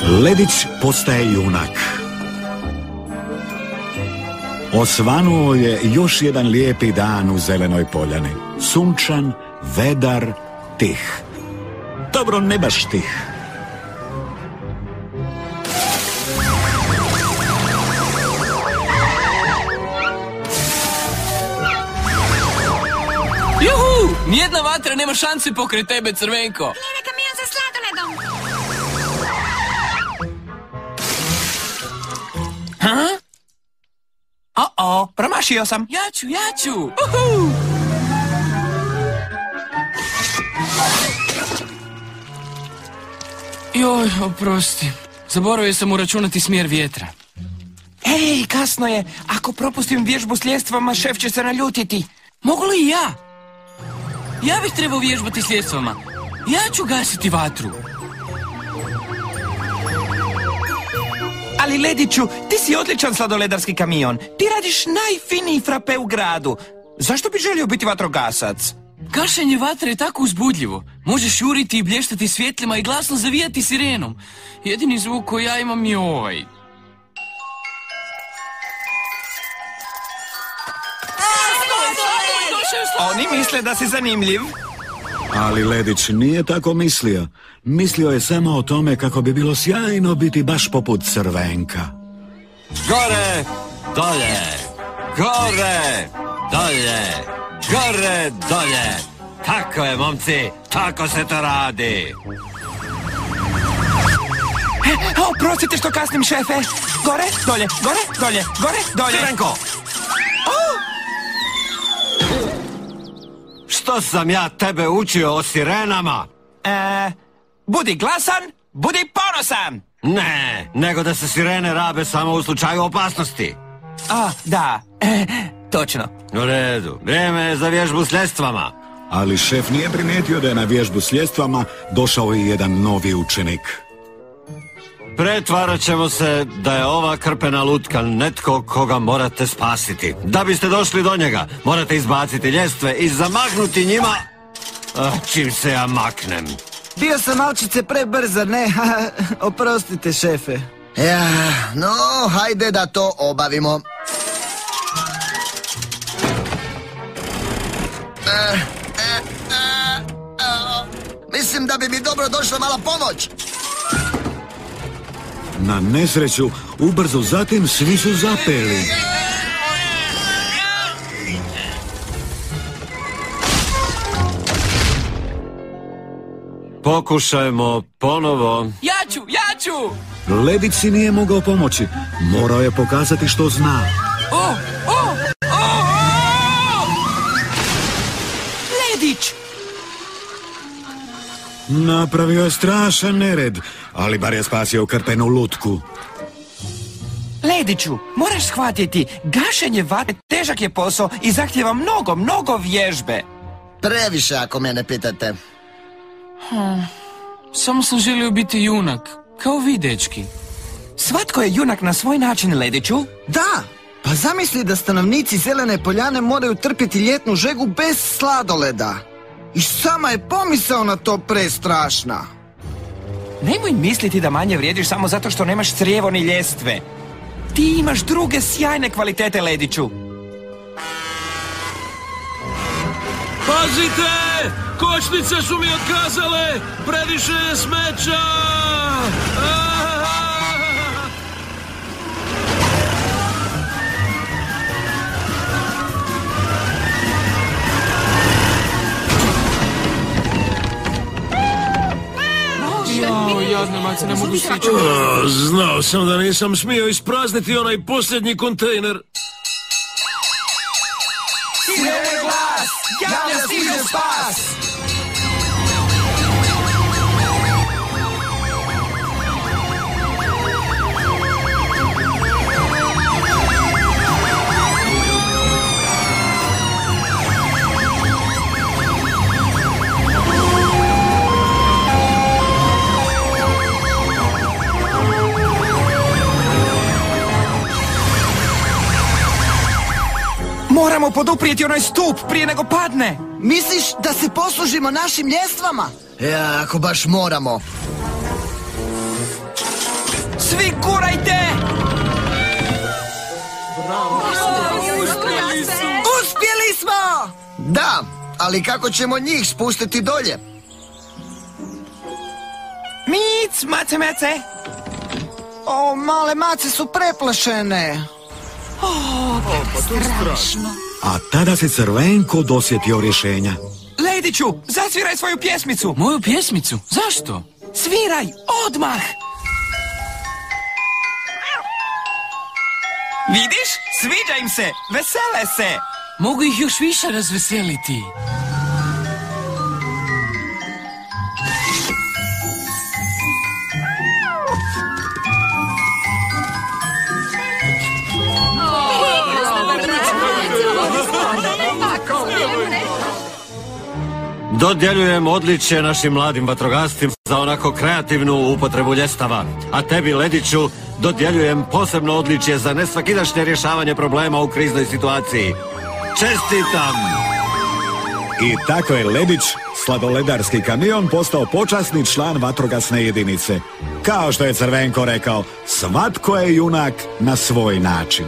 Ledić postaje junak. Osvanuo je još jedan lijepi dan u zelenoj poljani. Sunčan, vedar, tih. Dobro, ne baš tih. Juhu! Nijedna vatra nema šanse pokraj tebe, Crvenko. Gledaj kamion za sladoledom. Ha? Promašio sam. Ja ću. Joj, oprosti. Zaboravio sam uračunati smjer vjetra. Ej, kasno je. Ako propustim vježbu s ljestvama, šef će se naljutiti. Mogu li i ja? Ja bih trebao vježbati s ljestvama. Ja ću gasiti vatru. Ali Lediću, ti si odličan sladoledarski kamion. Ti radiš najfiniji frape u gradu. Zašto bi želio biti vatrogasac? Gašenje vatre je tako uzbudljivo. Možeš juriti i blještati svjetlima i glasno zavijati sirenom. Jedini zvuk koji ja imam je ovaj. Oni misle da si zanimljiv. Ali Ledić nije tako mislio. Mislio je samo o tome kako bi bilo sjajno biti baš poput Crvenka. Gore, dolje, gore, dolje, gore, dolje. Tako je, momci, tako se to radi. Oprostite što kasnim, šefe. Gore, dolje, gore, dolje, gore, dolje. Crvenko! Što sam ja tebe učio o sirenama? Budi glasan, budi ponosan. Ne, nego da se sirene rabe samo u slučaju opasnosti. Da, točno. U redu, vrijeme je za vježbu s ljestvama. Ali šef nije primijetio da je na vježbu s ljestvama došao i jedan novi učenik. Pretvarat ćemo se da je ova krpena lutka netko koga morate spasiti. Da biste došli do njega, morate izbaciti ljestve i zamahnuti njima čim se ja maknem. Bio sam malčice prebrza, ne? Oprostite, šefe. Ja, no, hajde da to obavimo. Mislim da bi mi dobro došla mala pomoć. Na nesreću, ubrzo zatim svi su zapeli. Pokušajmo ponovo. Ja ću! Ledić si nije mogao pomoći. Morao je pokazati što zna. Ledić! Napravio je strašan nered, ali bar je spasio krpenu lutku. Lediću, moraš shvatiti, gašenje vatre težak je posao i zahtjeva mnogo vježbe. Previše ako mene pitate. Samo sam želio biti junak, kao vi, dečki. Svatko je junak na svoj način, Lediću. Da, pa zamisli da stanovnici Zelene Poljane moraju trpjeti ljetnu žegu bez sladoleda. I sama je pomisao na to prestrašna. Nemoj misliti da manje vrijediš samo zato što nemaš crijevo ni ljestve. Ti imaš druge sjajne kvalitete, Lediću. Pazite! Kočnice su mi otkazale! Previše je smeća! Jadne mace, ne mogu stići. Znao sam da nisam smio isprazniti onaj posljednji kontejner. Sirene glas! Javlja stiže spas! Moramo poduprijeti onaj stup prije nego padne. Misliš da se poslužimo našim ljestvama? Ja, ako baš moramo. Svi gurajte! Uspjeli smo! Da, ali kako ćemo njih spustiti dolje? Mic, mace, mace! O, male mace su preplašene. A tada se Crvenko dosjetio rješenja. Lediću, zasviraj svoju pjesmicu! Moju pjesmicu? Zašto? Sviraj, odmah! Vidiš? Sviđa im se, vesele se! Mogu ih još više razveseliti. Dodjeljujem odličje našim mladim vatrogascima za onako kreativnu upotrebu ljestava. A tebi, Lediću, dodjeljujem posebno odličje za nesvakidašnje rješavanje problema u kriznoj situaciji. Čestitam! I tako je Ledić, sladoledarski kamion, postao počasni član vatrogasne jedinice. Kao što je Crvenko rekao, svatko je junak na svoj način.